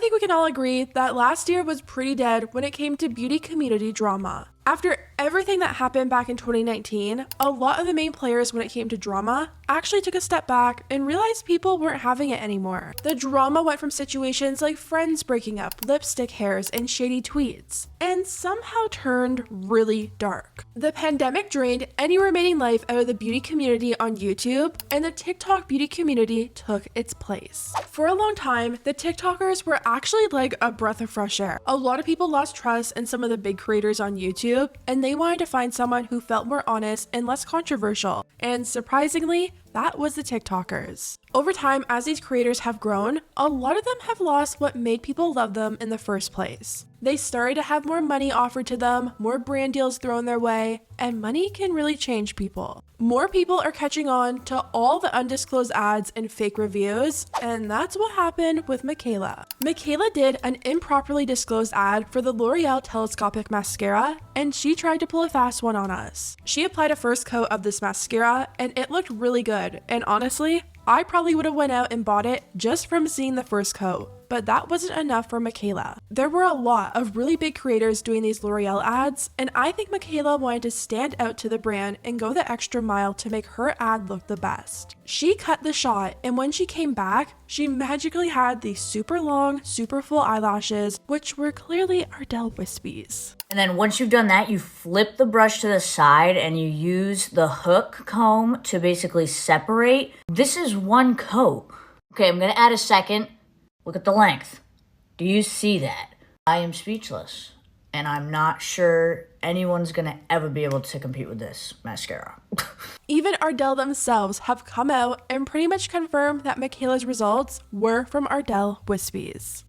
think we can all agree that last year was pretty dead when it came to beauty community drama. After everything that happened back in 2019, a lot of the main players when it came to drama actually took a step back and realized people weren't having it anymore. The drama went from situations like friends breaking up, lipstick hairs, and shady tweets, and somehow turned really dark. The pandemic drained any remaining life out of the beauty community on YouTube, and the TikTok beauty community took its place. For a long time, the TikTokers were actually like a breath of fresh air. A lot of people lost trust in some of the big creators on YouTube, and they wanted to find someone who felt more honest and less controversial. And surprisingly, that was the TikTokers. Over time, as these creators have grown, a lot of them have lost what made people love them in the first place. They started to have more money offered to them, more brand deals thrown their way, and money can really change people. More people are catching on to all the undisclosed ads and fake reviews, and that's what happened with Macleod. Macleod did an improperly disclosed ad for the L'Oreal Telescopic Mascara, and she tried to pull a fast one on us. She applied a first coat of this mascara, and it looked really good, and honestly, I probably would have went out and bought it just from seeing the first coat. But that wasn't enough for Macleod. There were a lot of really big creators doing these L'Oreal ads, and I think Macleod wanted to stand out to the brand and go the extra mile to make her ad look the best. She cut the shot, and when she came back, she magically had these super long, super full eyelashes, which were clearly Ardell wispies. And then once you've done that, you flip the brush to the side and you use the hook comb to basically separate. This is one coat. Okay, I'm gonna add a second. Look at the length. Do you see that? I am speechless. And I'm not sure anyone's gonna ever be able to compete with this mascara. Even Ardell themselves have come out and pretty much confirmed that Macleod's results were from Ardell wispies.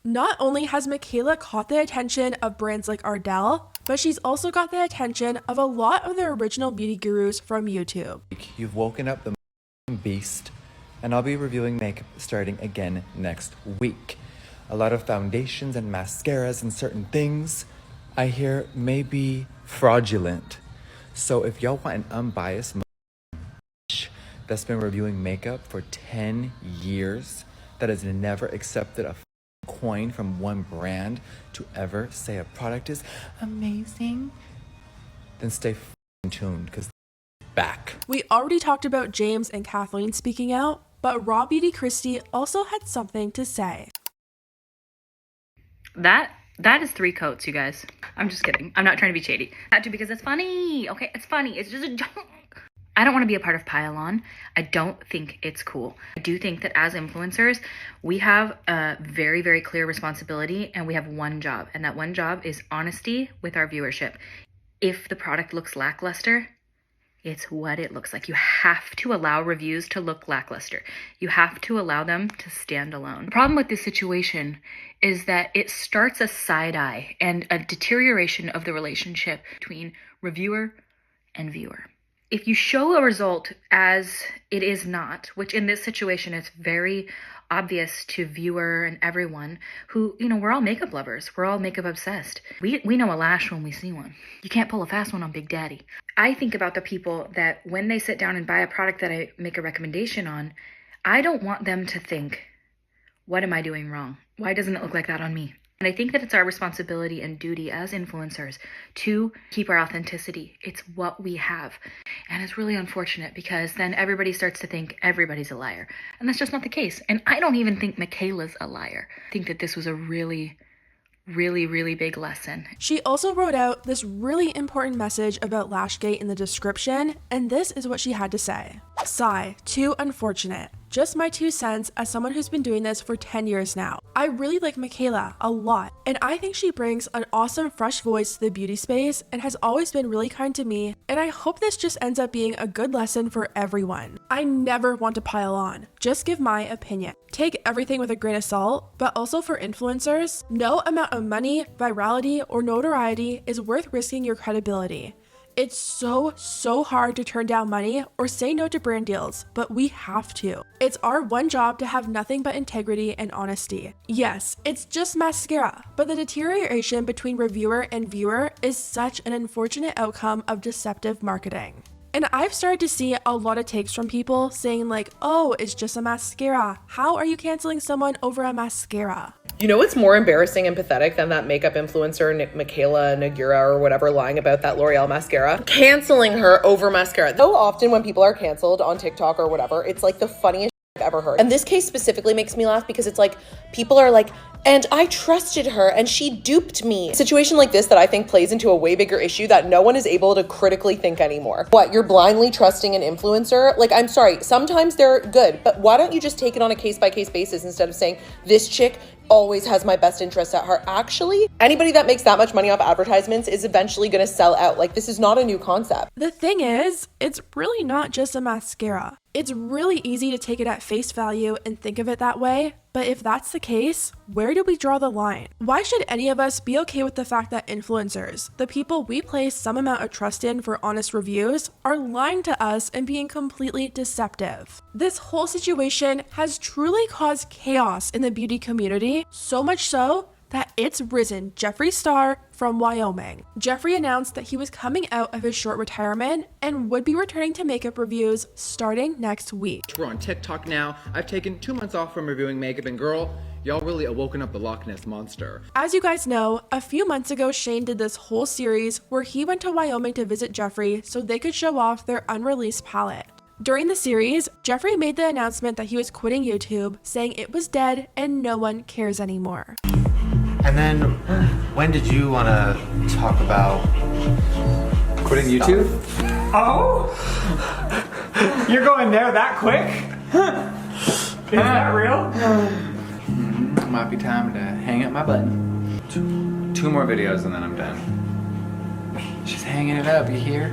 Not only has Macleod caught the attention of brands like Ardell, but she's also got the attention of a lot of the original beauty gurus from YouTube. You've woken up the beast, and I'll be reviewing makeup starting again next week. A lot of foundations and mascaras and certain things I hear may be fraudulent. So if y'all want an unbiased that's been reviewing makeup for 10 years, that has never accepted a coin from one brand to ever say a product is amazing, then stay tuned because back. We already talked about James and Kathleen speaking out, but Raw Beauty Christie also had something to say. That is 3 coats, you guys. I'm just kidding. I'm not trying to be shady. Not to, because it's funny. Okay, it's funny. It's just a joke. I don't want to be a part of Pile On. I don't think it's cool. I do think that as influencers, we have a very, very clear responsibility, and we have one job, and that one job is honesty with our viewership. If the product looks lackluster, it's what it looks like. You have to allow reviews to look lackluster. You have to allow them to stand alone. The problem with this situation is that it starts a side eye and a deterioration of the relationship between reviewer and viewer. If you show a result as it is not, which in this situation is very obvious to viewer and everyone who, we're all makeup lovers. We're all makeup obsessed. We know a lash when we see one. You can't pull a fast one on Big Daddy. I think about the people that when they sit down and buy a product that I make a recommendation on, I don't want them to think, what am I doing wrong? Why doesn't it look like that on me? And I think that it's our responsibility and duty as influencers to keep our authenticity. It's what we have. And it's really unfortunate because then everybody starts to think everybody's a liar. And that's just not the case. And I don't even think Macleod's a liar. I think that this was a really, really, really big lesson. She also wrote out this really important message about Lashgate in the description, and this is what she had to say. Sigh, too unfortunate. Just my 2 cents as someone who's been doing this for 10 years now. I really like Macleod a lot, and I think she brings an awesome fresh voice to the beauty space and has always been really kind to me, and I hope this just ends up being a good lesson for everyone. I never want to pile on, just give my opinion. Take everything with a grain of salt, but also for influencers, no amount of money, virality, or notoriety is worth risking your credibility. It's so hard to turn down money or say no to brand deals, but we have to. It's our one job to have nothing but integrity and honesty. Yes, it's just mascara, but the deterioration between reviewer and viewer is such an unfortunate outcome of deceptive marketing. And I've started to see a lot of takes from people saying like, oh, it's just a mascara. How are you canceling someone over a mascara? You know what's more embarrassing and pathetic than that makeup influencer, Michaela Nagura or whatever, lying about that L'Oreal mascara? Canceling her over mascara. So often when people are canceled on TikTok or whatever, it's like the funniest I've ever heard. And this case specifically makes me laugh because it's like, people are like, and I trusted her and she duped me. A situation like this that I think plays into a way bigger issue that no one is able to critically think anymore. What, you're blindly trusting an influencer? Like, I'm sorry, sometimes they're good, but why don't you just take it on a case-by-case basis instead of saying, this chick always has my best interest at heart? Actually, anybody that makes that much money off advertisements is eventually gonna sell out. Like, this is not a new concept. The thing is, it's really not just a mascara. It's really easy to take it at face value and think of it that way, but if that's the case, where do we draw the line? Why should any of us be okay with the fact that influencers, the people we place some amount of trust in for honest reviews, are lying to us and being completely deceptive? This whole situation has truly caused chaos in the beauty community, so much so that it's risen Jeffree Star from Wyoming. Jeffree announced that he was coming out of his short retirement and would be returning to makeup reviews starting next week. We're on TikTok now. I've taken 2 months off from reviewing makeup, and girl, y'all really awoken up the Loch Ness Monster. As you guys know, a few months ago, Shane did this whole series where he went to Wyoming to visit Jeffree so they could show off their unreleased palette. During the series, Jeffree made the announcement that he was quitting YouTube, saying it was dead and no one cares anymore. And then, when did you want to talk about Quitting YouTube? Oh? You're going there that quick? Is that real? Might be time to hang up my button. 2 more videos and then I'm done. She's hanging it up, you hear?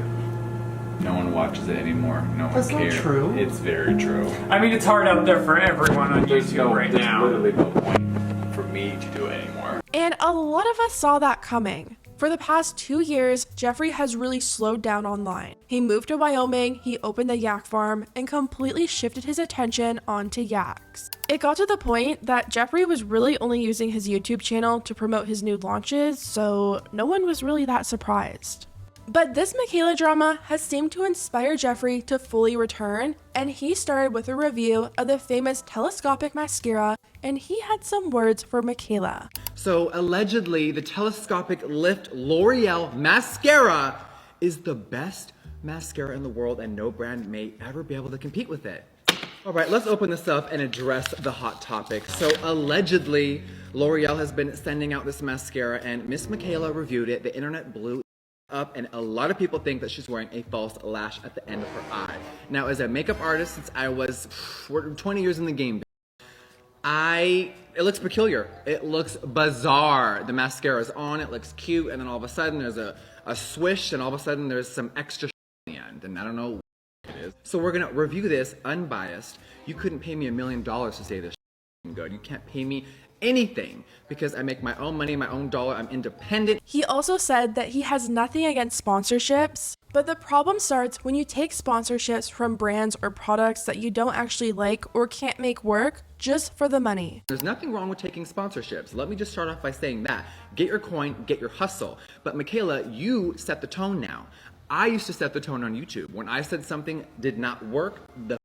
No one watches it anymore. No one That's cares. not true. It's very true. I mean, it's hard out there for everyone on YouTube right there's now. literally no point for me to do it anymore. And a lot of us saw that coming. For the past 2 years, Jeffree has really slowed down online. He moved to Wyoming, he opened the yak farm, and completely shifted his attention onto yaks. It got to the point that Jeffree was really only using his YouTube channel to promote his new launches, so no one was really that surprised. But this Macleod drama has seemed to inspire Jeffree to fully return, and he started with a review of the famous telescopic mascara, and he had some words for Macleod. So allegedly, the telescopic lift L'Oreal mascara is the best mascara in the world, and no brand may ever be able to compete with it. All right, let's open this up and address the hot topic. So allegedly, L'Oreal has been sending out this mascara, and Miss Michaela reviewed it. The internet blew up, and a lot of people think that she's wearing a false lash at the end of her eye. Now, as a makeup artist, since I was 20 years in the game, it looks peculiar. It looks bizarre. The mascara's on, it looks cute, and then all of a sudden there's a swish, and all of a sudden there's some extra in the end, and I don't know what it is. So we're gonna review this unbiased. You couldn't pay me $1 million to say this good. You can't pay me anything because I make my own money, my own dollar. I'm independent. He also said that he has nothing against sponsorships, but the problem starts when you take sponsorships from brands or products that you don't actually like or can't make work just for the money. There's nothing wrong with taking sponsorships. Let me just start off by saying that. Get your coin, get your hustle. But Michaela, you set the tone now. I used to set the tone on YouTube. When I said something did not work, the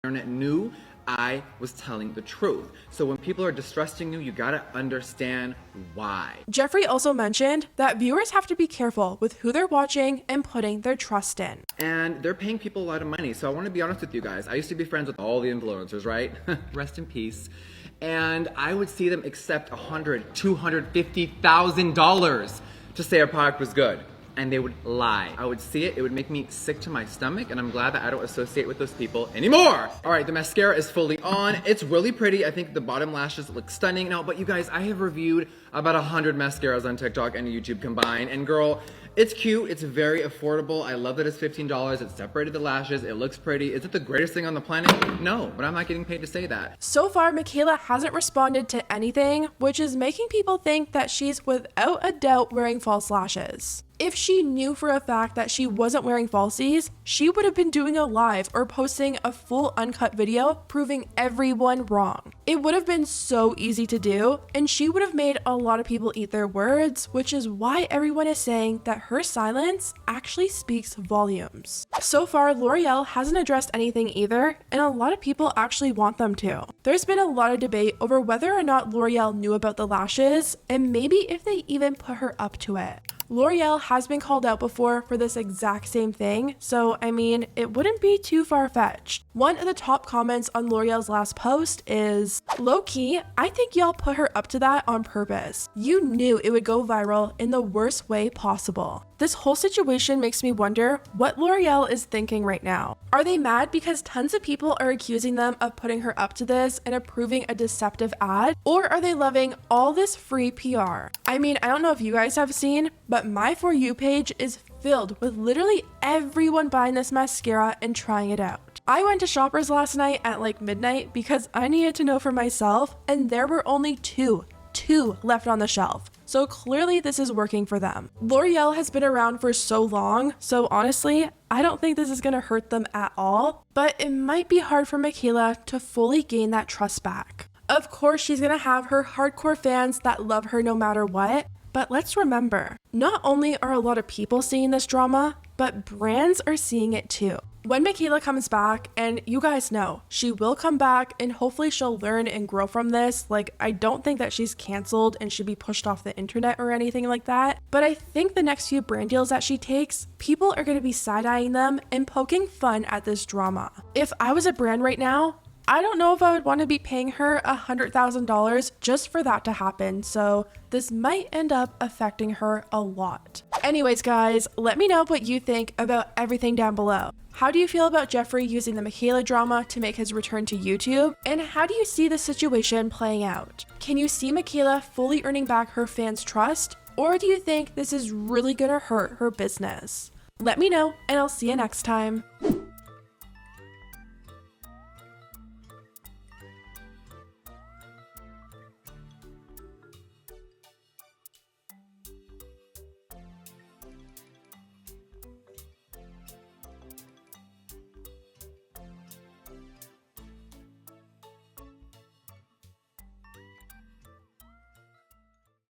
internet knew I was telling the truth. So when people are distrusting you, you gotta understand why. Jeffree also mentioned that viewers have to be careful with who they're watching and putting their trust in. And they're paying people a lot of money. So I want to be honest with you guys. I used to be friends with all the influencers, right? Rest in peace. And I would see them accept $100,000, $250,000 to say a product was good. And they would lie. I would see it, it would make me sick to my stomach, and I'm glad that I don't associate with those people anymore. All right, the mascara is fully on. It's really pretty. I think the bottom lashes look stunning. Now, but you guys, I have reviewed about 100 mascaras on TikTok and YouTube combined, and girl, it's cute, it's very affordable. I love that it's $15. It separated the lashes, it looks pretty. Is it the greatest thing on the planet? No, but I'm not getting paid to say that. So far, Michaela hasn't responded to anything, which is making people think that she's without a doubt wearing false lashes. If she knew for a fact that she wasn't wearing falsies, she would have been doing a live or posting a full uncut video proving everyone wrong. It would have been so easy to do, and she would have made a lot of people eat their words, which is why everyone is saying that her silence actually speaks volumes. So far, L'Oreal hasn't addressed anything either, and a lot of people actually want them to. There's been a lot of debate over whether or not L'Oreal knew about the lashes, and maybe if they even put her up to it. L'Oreal has been called out before for this exact same thing, so I mean, it wouldn't be too far-fetched. One of the top comments on L'Oreal's last post is, "Low-key, I think y'all put her up to that on purpose. You knew it would go viral in the worst way possible." This whole situation makes me wonder what L'Oreal is thinking right now. Are they mad because tons of people are accusing them of putting her up to this and approving a deceptive ad? Or are they loving all this free PR? I mean, I don't know if you guys have seen, but my For You page is filled with literally everyone buying this mascara and trying it out. I went to Shoppers last night at like midnight because I needed to know for myself, and there were only two left on the shelf. So clearly this is working for them. L'Oreal has been around for so long, so honestly, I don't think this is gonna hurt them at all, but it might be hard for Macleod to fully gain that trust back. Of course, she's gonna have her hardcore fans that love her no matter what, but let's remember, not only are a lot of people seeing this drama, but brands are seeing it too. When Macleod comes back, and you guys know, she will come back and hopefully she'll learn and grow from this. Like, I don't think that she's canceled and should be pushed off the internet or anything like that. But I think the next few brand deals that she takes, people are going to be side-eyeing them and poking fun at this drama. If I was a brand right now, I don't know if I would want to be paying her $100,000 just for that to happen, so this might end up affecting her a lot. Anyways, guys, let me know what you think about everything down below. How do you feel about Jeffree using the Macleod drama to make his return to YouTube? And how do you see the situation playing out? Can you see Macleod fully earning back her fans' trust? Or do you think this is really gonna hurt her business? Let me know, and I'll see you next time.